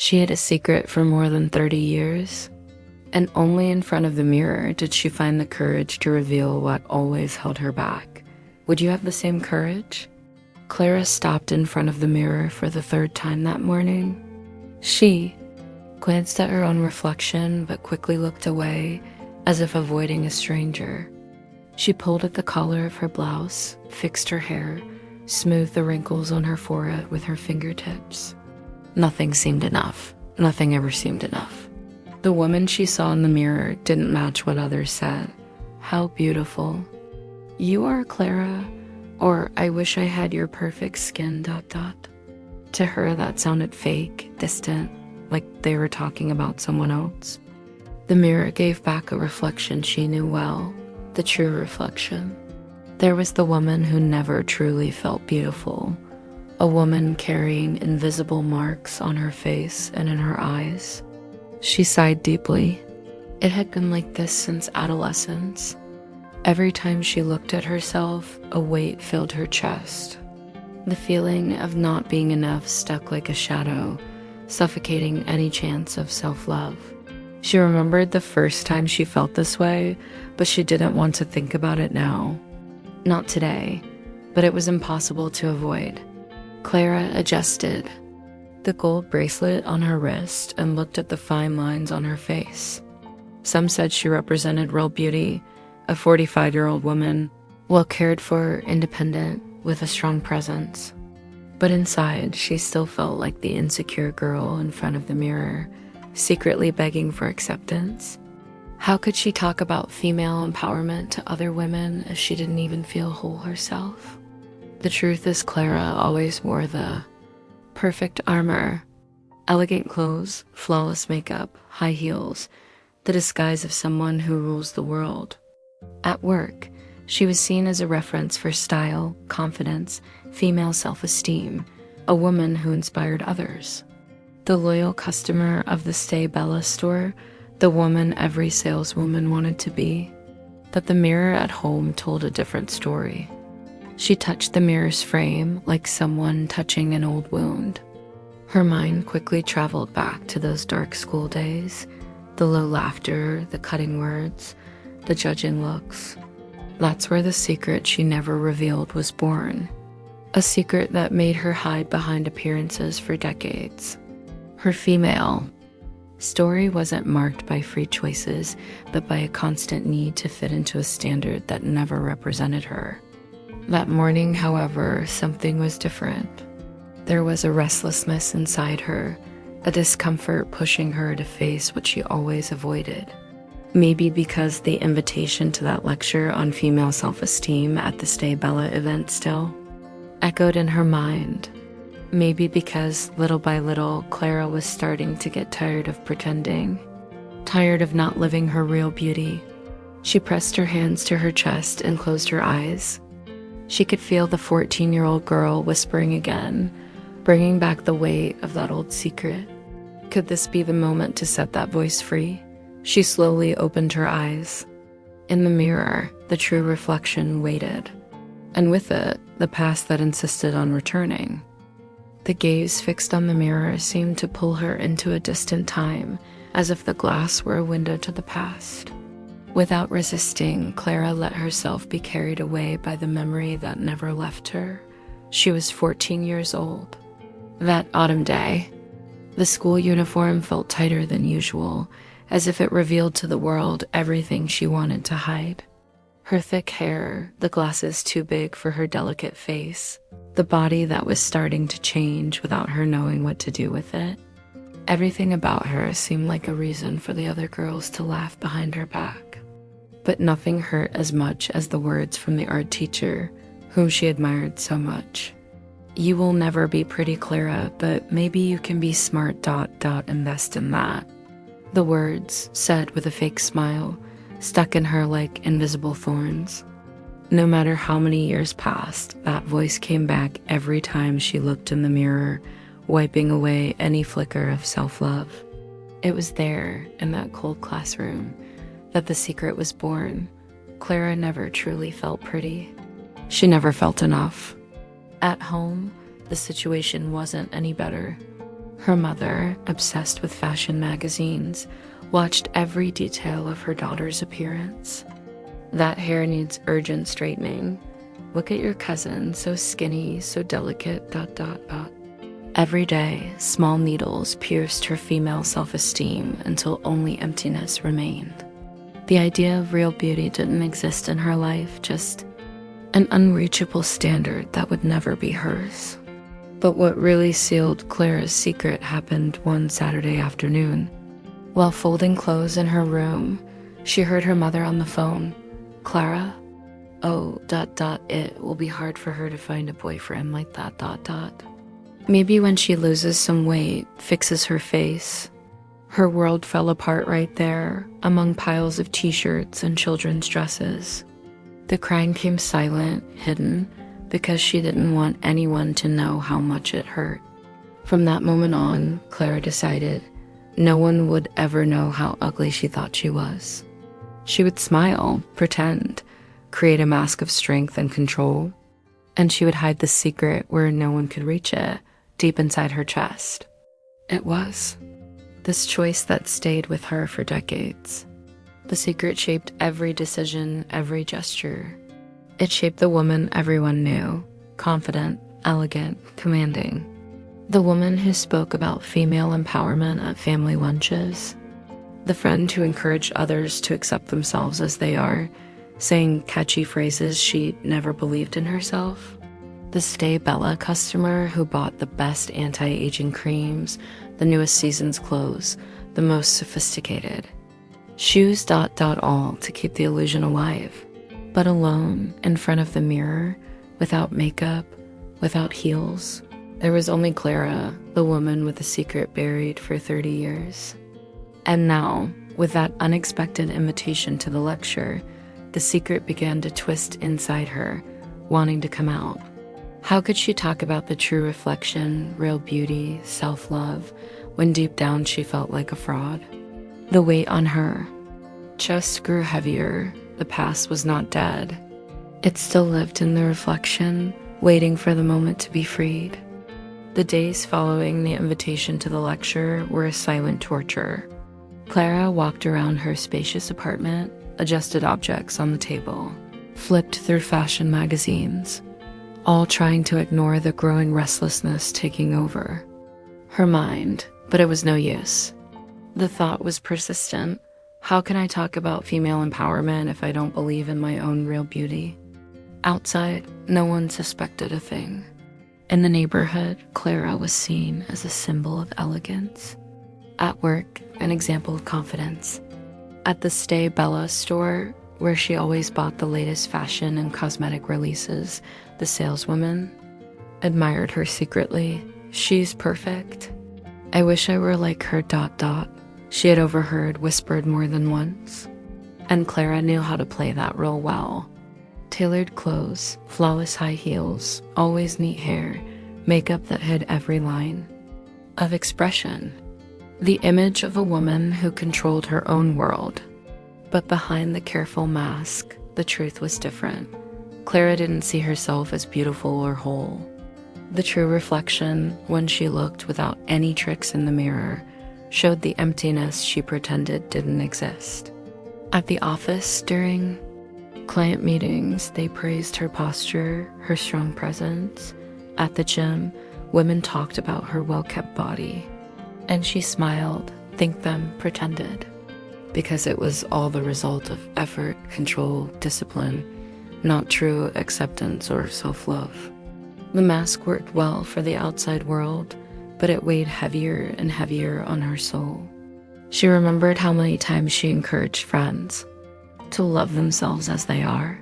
She had a secret for more than 30 years, and only in front of the mirror did she find the courage to reveal what always held her back. Would you have the same courage? Clara stopped in front of the mirror for the third time that morning. She glanced at her own reflection but quickly looked away as if avoiding a stranger. She pulled at the collar of her blouse, fixed her hair, smoothed the wrinkles on her forehead with her fingertips. Nothing seemed enough. Nothing ever seemed enough. The woman she saw in the mirror didn't match what others said. How beautiful. You are Clara, or I wish I had your perfect skin, ... To her, that sounded fake, distant, like they were talking about someone else. The mirror gave back a reflection she knew well, the true reflection. There was the woman who never truly felt beautiful, a woman carrying invisible marks on her face and in her eyes. She sighed deeply. It had been like this since adolescence. Every time she looked at herself, a weight filled her chest. The feeling of not being enough stuck like a shadow, suffocating any chance of self-love. She remembered the first time she felt this way, but she didn't want to think about it now. Not today, but it was impossible to avoid. Clara adjusted the gold bracelet on her wrist and looked at the fine lines on her face. Some said she represented real beauty, a 45-year-old woman, well cared for, independent, with a strong presence. But inside, she still felt like the insecure girl in front of the mirror, secretly begging for acceptance. How could she talk about female empowerment to other women if she didn't even feel whole herself? The truth is, Clara always wore the perfect armor, elegant clothes, flawless makeup, high heels, the disguise of someone who rules the world. At work, she was seen as a reference for style, confidence, female self-esteem, a woman who inspired others. The loyal customer of the Stay Bella store, the woman every saleswoman wanted to be. But the mirror at home told a different story. She touched the mirror's frame like someone touching an old wound. Her mind quickly traveled back to those dark school days, the low laughter, the cutting words, the judging looks. That's where the secret she never revealed was born. A secret that made her hide behind appearances for decades. Her female story wasn't marked by free choices, but by a constant need to fit into a standard that never represented her. That morning, however, something was different. There was a restlessness inside her, a discomfort pushing her to face what she always avoided. Maybe because the invitation to that lecture on female self-esteem at the Stay Bella event still echoed in her mind. Maybe because little by little, Clara was starting to get tired of pretending, tired of not living her real beauty. She pressed her hands to her chest and closed her eyes. She could feel the 14-year-old girl whispering again, bringing back the weight of that old secret. Could this be the moment to set that voice free? She slowly opened her eyes. In the mirror, the true reflection waited, and with it, the past that insisted on returning. The gaze fixed on the mirror seemed to pull her into a distant time, as if the glass were a window to the past. Without resisting, Clara let herself be carried away by the memory that never left her. She was 14 years old. That autumn day, the school uniform felt tighter than usual, as if it revealed to the world everything she wanted to hide. Her thick hair, the glasses too big for her delicate face, the body that was starting to change without her knowing what to do with it. Everything about her seemed like a reason for the other girls to laugh behind her back. But nothing hurt as much as the words from the art teacher, whom she admired so much. You will never be pretty, Clara, but maybe you can be smart ... invest in that. The words, said with a fake smile, stuck in her like invisible thorns. No matter how many years passed, that voice came back every time she looked in the mirror, wiping away any flicker of self-love. It was there, in that cold classroom, that the secret was born. Clara never truly felt pretty. She never felt enough. At home, the situation wasn't any better. Her mother, obsessed with fashion magazines, watched every detail of her daughter's appearance. That hair needs urgent straightening. Look at your cousin, so skinny, so delicate, ... Every day, small needles pierced her female self-esteem until only emptiness remained. The idea of real beauty didn't exist in her life, just an unreachable standard that would never be hers. But what really sealed Clara's secret happened one Saturday afternoon. While folding clothes in her room, she heard her mother on the phone. "Clara? Oh, ... It will be hard for her to find a boyfriend like that ... Maybe when she loses some weight, fixes her face." Her world fell apart right there, among piles of t-shirts and children's dresses. The crying came silent, hidden, because she didn't want anyone to know how much it hurt. From that moment on, Clara decided no one would ever know how ugly she thought she was. She would smile, pretend, create a mask of strength and control, and she would hide the secret where no one could reach it, deep inside her chest. It was this choice that stayed with her for decades. The secret shaped every decision, every gesture. It shaped the woman everyone knew, confident, elegant, commanding. The woman who spoke about female empowerment at family lunches. The friend who encouraged others to accept themselves as they are, saying catchy phrases she never believed in herself. The Stay Bella customer who bought the best anti-aging creams, the newest season's clothes, the most sophisticated. Shoes ... all to keep the illusion alive. But alone, in front of the mirror, without makeup, without heels, there was only Clara, the woman with a secret buried for 30 years. And now, with that unexpected invitation to the lecture, the secret began to twist inside her, wanting to come out. How could she talk about the true reflection, real beauty, self-love, when deep down she felt like a fraud? The weight on her chest grew heavier. The past was not dead. It still lived in the reflection, waiting for the moment to be freed. The days following the invitation to the lecture were a silent torture. Clara walked around her spacious apartment, adjusted objects on the table, flipped through fashion magazines, all trying to ignore the growing restlessness taking over her mind, but it was no use. The thought was persistent. How can I talk about female empowerment if I don't believe in my own real beauty? Outside, no one suspected a thing. In the neighborhood, Clara was seen as a symbol of elegance. At work, an example of confidence. At the Stay Bella store, where she always bought the latest fashion and cosmetic releases, the saleswoman admired her secretly. "She's perfect. I wish I were like her ... she had overheard whispered more than once. And Clara knew how to play that role well. Tailored clothes, flawless high heels, always neat hair, makeup that hid every line of expression. The image of a woman who controlled her own world. But behind the careful mask, the truth was different. Clara didn't see herself as beautiful or whole. The true reflection, when she looked without any tricks in the mirror, showed the emptiness she pretended didn't exist. At the office, during client meetings, they praised her posture, her strong presence. At the gym, women talked about her well-kept body. And she smiled, thanked them, pretended. Because it was all the result of effort, control, discipline, not true acceptance or self-love. The mask worked well for the outside world, but it weighed heavier and heavier on her soul. She remembered how many times she encouraged friends to love themselves as they are.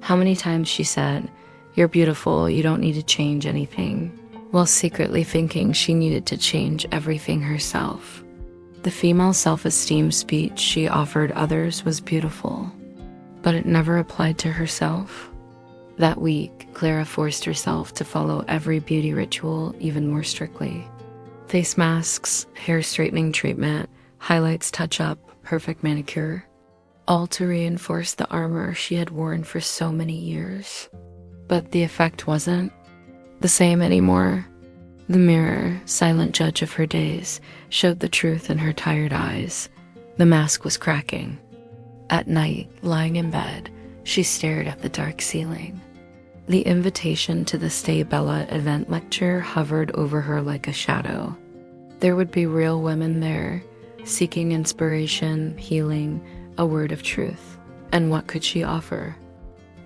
How many times she said, "You're beautiful, you don't need to change anything," while secretly thinking she needed to change everything herself. The female self-esteem speech she offered others was beautiful, but it never applied to herself. That week, Clara forced herself to follow every beauty ritual even more strictly. Face masks, hair straightening treatment, highlights touch-up, perfect manicure, all to reinforce the armor she had worn for so many years. But the effect wasn't the same anymore. The mirror, silent judge of her days, showed the truth in her tired eyes. The mask was cracking. At night, lying in bed, she stared at the dark ceiling. The invitation to the Stay Bella event lecture hovered over her like a shadow. There would be real women there, seeking inspiration, healing, a word of truth. And what could she offer?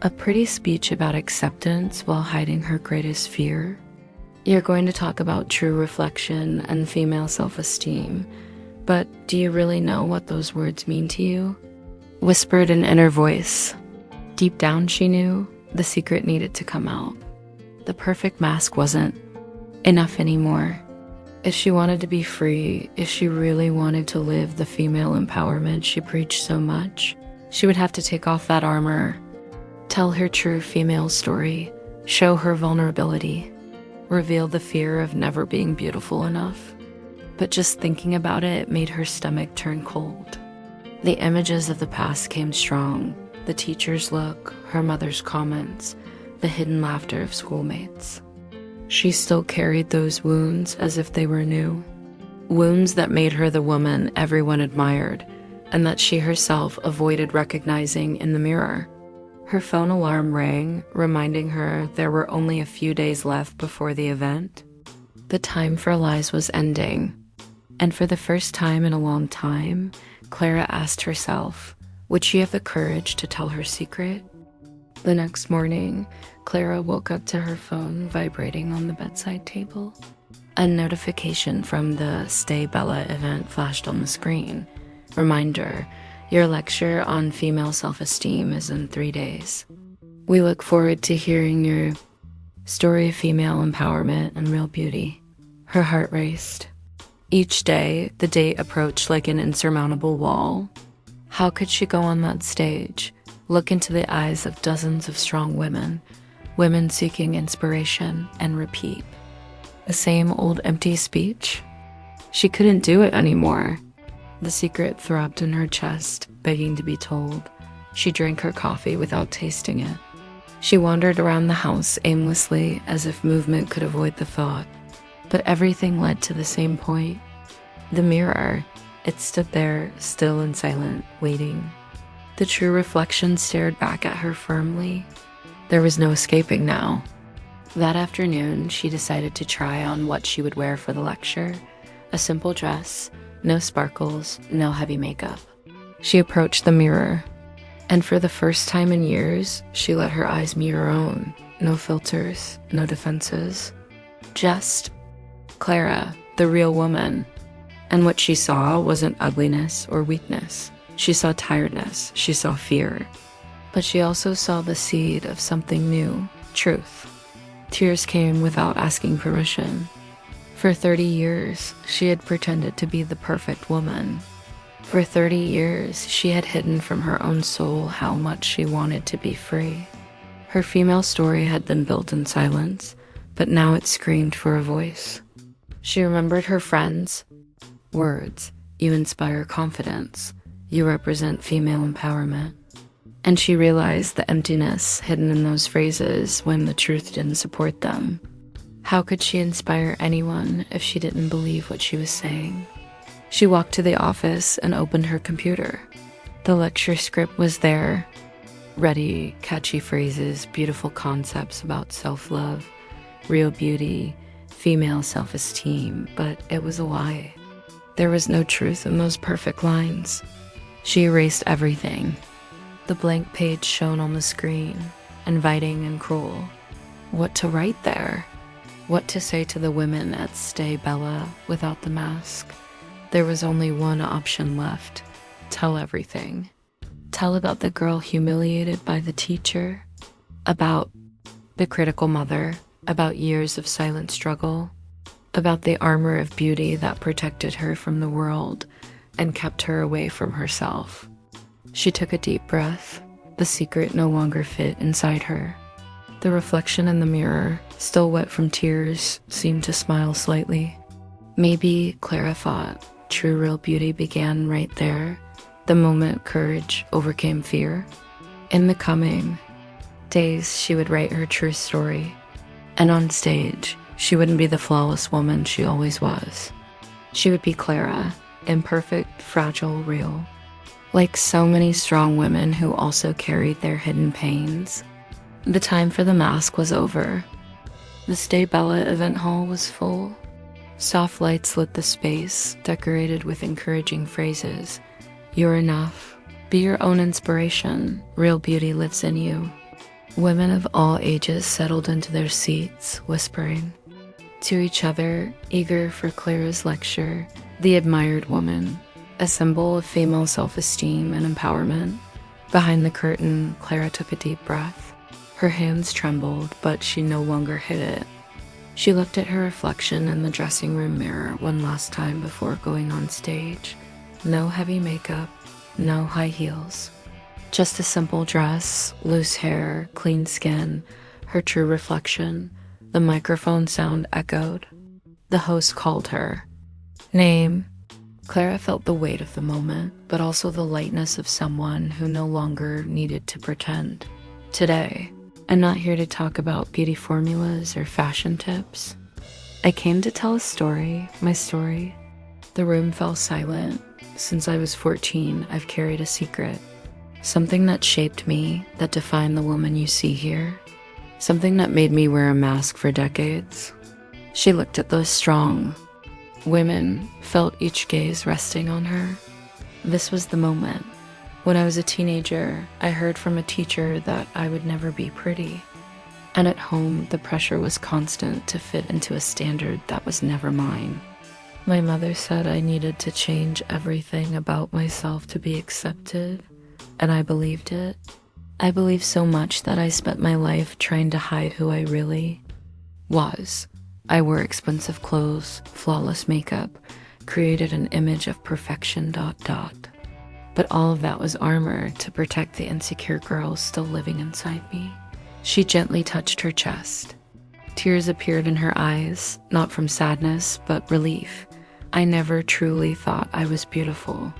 A pretty speech about acceptance while hiding her greatest fear? You're going to talk about true reflection and female self-esteem, but do you really know what those words mean to you? Whispered an inner voice. Deep down she knew the secret needed to come out. The perfect mask wasn't enough anymore. If she wanted to be free, if she really wanted to live the female empowerment she preached so much, she would have to take off that armor, tell her true female story, show her vulnerability, reveal the fear of never being beautiful enough. But just thinking about it made her stomach turn cold. The images of the past came strong, the teacher's look, her mother's comments, the hidden laughter of schoolmates. She still carried those wounds as if they were new. Wounds that made her the woman everyone admired, and that she herself avoided recognizing in the mirror. Her phone alarm rang, reminding her there were only a few days left before the event. The time for lies was ending, and for the first time in a long time, Clara asked herself, would she have the courage to tell her secret? The next morning, Clara woke up to her phone vibrating on the bedside table. A notification from the Stay Bella event flashed on the screen. Reminder, your lecture on female self-esteem is in 3 days. We look forward to hearing your story of female empowerment and real beauty. Her heart raced. Each day, the date approached like an insurmountable wall. How could she go on that stage, look into the eyes of dozens of strong women, women seeking inspiration, and repeat the same old empty speech? She couldn't do it anymore. The secret throbbed in her chest, begging to be told. She drank her coffee without tasting it. She wandered around the house aimlessly, as if movement could avoid the thought. But everything led to the same point. The mirror. It stood there, still and silent, waiting. The true reflection stared back at her firmly. There was no escaping now. That afternoon, she decided to try on what she would wear for the lecture. A simple dress, no sparkles, no heavy makeup. She approached the mirror, and for the first time in years, she let her eyes meet her own. No filters, no defenses. Just Clara, the real woman. And what she saw wasn't ugliness or weakness. She saw tiredness, she saw fear. But she also saw the seed of something new, truth. Tears came without asking permission. For 30 years, she had pretended to be the perfect woman. For 30 years, she had hidden from her own soul how much she wanted to be free. Her female story had been built in silence, but now it screamed for a voice. She remembered her friends' words, "You inspire confidence. You represent female empowerment." And she realized the emptiness hidden in those phrases when the truth didn't support them. How could she inspire anyone if she didn't believe what she was saying? She walked to the office and opened her computer. The lecture script was there. Ready, catchy phrases, beautiful concepts about self-love, real beauty, female self-esteem, but it was a lie. There was no truth in those perfect lines. She erased everything. The blank page shone on the screen, inviting and cruel. What to write there? What to say to the women at Stay Bella without the mask? There was only one option left. Tell everything. Tell about the girl humiliated by the teacher, about the critical mother, about years of silent struggle, about the armor of beauty that protected her from the world and kept her away from herself. She took a deep breath. The secret no longer fit inside her. The reflection in the mirror, still wet from tears, seemed to smile slightly. Maybe, Clara thought, true real beauty began right there, the moment courage overcame fear. In the coming days, she would write her true story, and on stage, She wouldn't be the flawless woman she always was. She would be Clara, imperfect, fragile, real. Like so many strong women who also carried their hidden pains. The time for the mask was over. The Stay Bella event hall was full. Soft lights lit the space, decorated with encouraging phrases. You're enough. Be your own inspiration. Real beauty lives in you. Women of all ages settled into their seats, whispering to each other, eager for Clara's lecture. The admired woman, a symbol of female self-esteem and empowerment. Behind the curtain, Clara took a deep breath. Her hands trembled, but she no longer hid it. She looked at her reflection in the dressing room mirror one last time before going on stage. No heavy makeup, no high heels. Just a simple dress, loose hair, clean skin, her true reflection. The microphone sound echoed. The host called her. Name. Clara felt the weight of the moment, but also the lightness of someone who no longer needed to pretend. Today, I'm not here to talk about beauty formulas or fashion tips. I came to tell a story, my story. The room fell silent. Since I was 14, I've carried a secret. Something that shaped me, that defined the woman you see here. Something that made me wear a mask for decades. She looked at those strong women, felt each gaze resting on her. This was the moment. When I was a teenager, I heard from a teacher that I would never be pretty. And at home, the pressure was constant to fit into a standard that was never mine. My mother said I needed to change everything about myself to be accepted, and I believed it. I believed so much that I spent my life trying to hide who I really was. I wore expensive clothes, flawless makeup, created an image of perfection, ... But all of that was armor to protect the insecure girl still living inside me. She gently touched her chest. Tears appeared in her eyes, not from sadness, but relief. I never truly thought I was beautiful.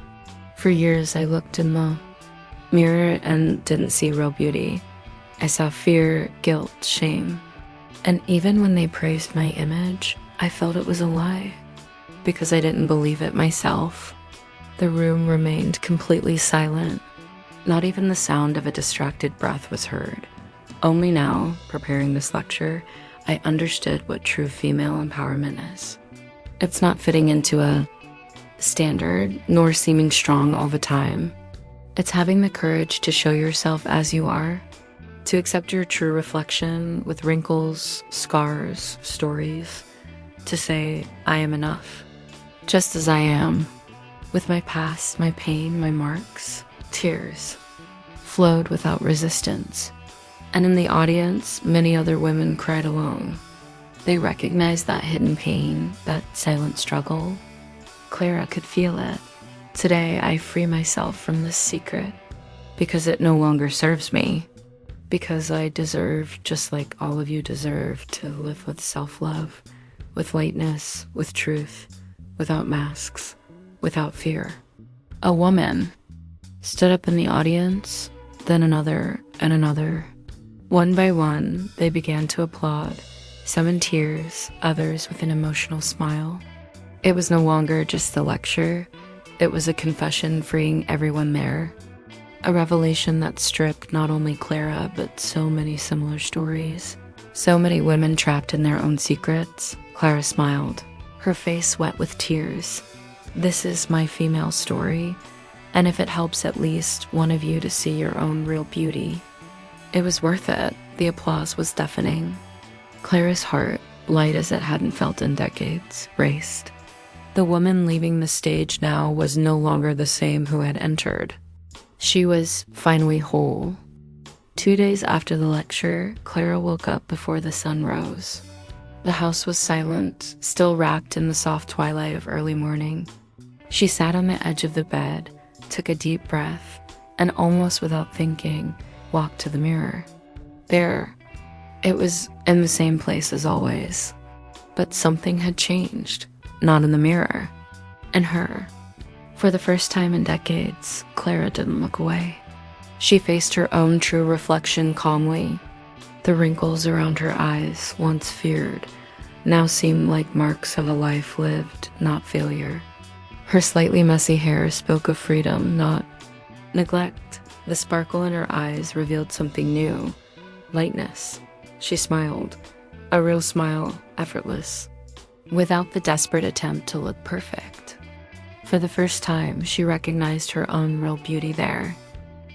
For years, I looked in the mirror and didn't see real beauty. I saw fear, guilt, shame. And even when they praised my image, I felt it was a lie, because I didn't believe it myself. The room remained completely silent. Not even the sound of a distracted breath was heard. Only now, preparing this lecture, I understood what true female empowerment is. It's not fitting into a standard, nor seeming strong all the time. It's having the courage to show yourself as you are, to accept your true reflection with wrinkles, scars, stories, to say, I am enough, just as I am. With my past, my pain, my marks, tears flowed without resistance. And in the audience, many other women cried along. They recognized that hidden pain, that silent struggle. Clara could feel it. Today, I free myself from this secret because it no longer serves me. Because I deserve, just like all of you deserve, to live with self-love, with lightness, with truth, without masks, without fear. A woman stood up in the audience, then another and another. One by one, they began to applaud, some in tears, others with an emotional smile. It was no longer just a lecture, it was a confession freeing everyone there. A revelation that stripped not only Clara, but so many similar stories. So many women trapped in their own secrets. Clara smiled, her face wet with tears. This is my female story, and if it helps at least one of you to see your own real beauty, it was worth it. The applause was deafening. Clara's heart, light as it hadn't felt in decades, raced. The woman leaving the stage now was no longer the same who had entered. She was finally whole. 2 days after the lecture, Clara woke up before the sun rose. The house was silent, still wrapped in the soft twilight of early morning. She sat on the edge of the bed, took a deep breath, and almost without thinking, walked to the mirror. There, it was in the same place as always. But something had changed, not in the mirror, in her. For the first time in decades, Clara didn't look away. She faced her own true reflection calmly. The wrinkles around her eyes, once feared, now seemed like marks of a life lived, not failure. Her slightly messy hair spoke of freedom, not neglect. The sparkle in her eyes revealed something new, lightness. She smiled, a real smile, effortless, without the desperate attempt to look perfect. For the first time, she recognized her own real beauty there,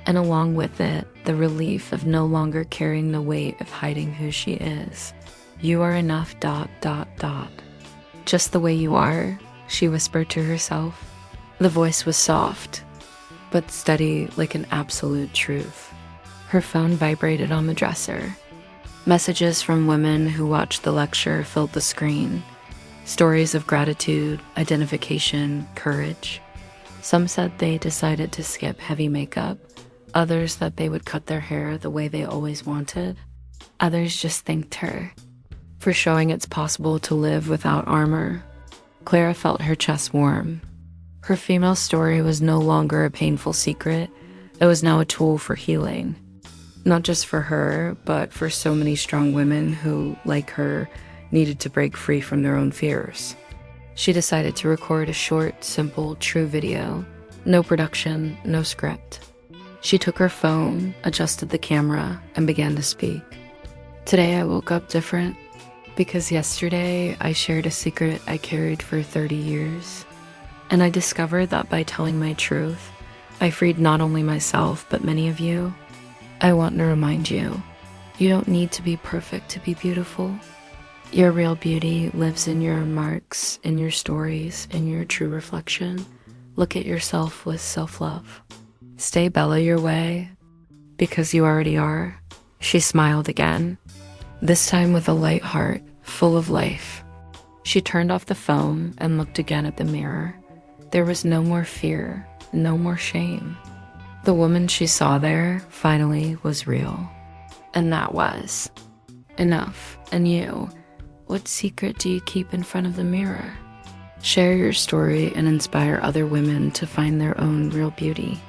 and along with it, the relief of no longer carrying the weight of hiding who she is. You are enough, ... Just the way you are, she whispered to herself. The voice was soft, but steady like an absolute truth. Her phone vibrated on the dresser. Messages from women who watched the lecture filled the screen. Stories of gratitude, identification, courage. Some said they decided to skip heavy makeup, others that they would cut their hair the way they always wanted. Others just thanked her for showing it's possible to live without armor. Clara felt her chest warm. Her female story was no longer a painful secret. It was now a tool for healing. Not just for her, but for so many strong women who, like her, needed to break free from their own fears. She decided to record a short, simple, true video. No production, no script. She took her phone, adjusted the camera, and began to speak. Today I woke up different because yesterday I shared a secret I carried for 30 years. And I discovered that by telling my truth, I freed not only myself, but many of you. I want to remind you, you don't need to be perfect to be beautiful. Your real beauty lives in your marks, in your stories, in your true reflection. Look at yourself with self-love. Stay Bella your way, because you already are. She smiled again, this time with a light heart, full of life. She turned off the phone and looked again at the mirror. There was no more fear, no more shame. The woman she saw there, finally, was real. And that was enough. And you, what secret do you keep in front of the mirror? Share your story and inspire other women to find their own real beauty.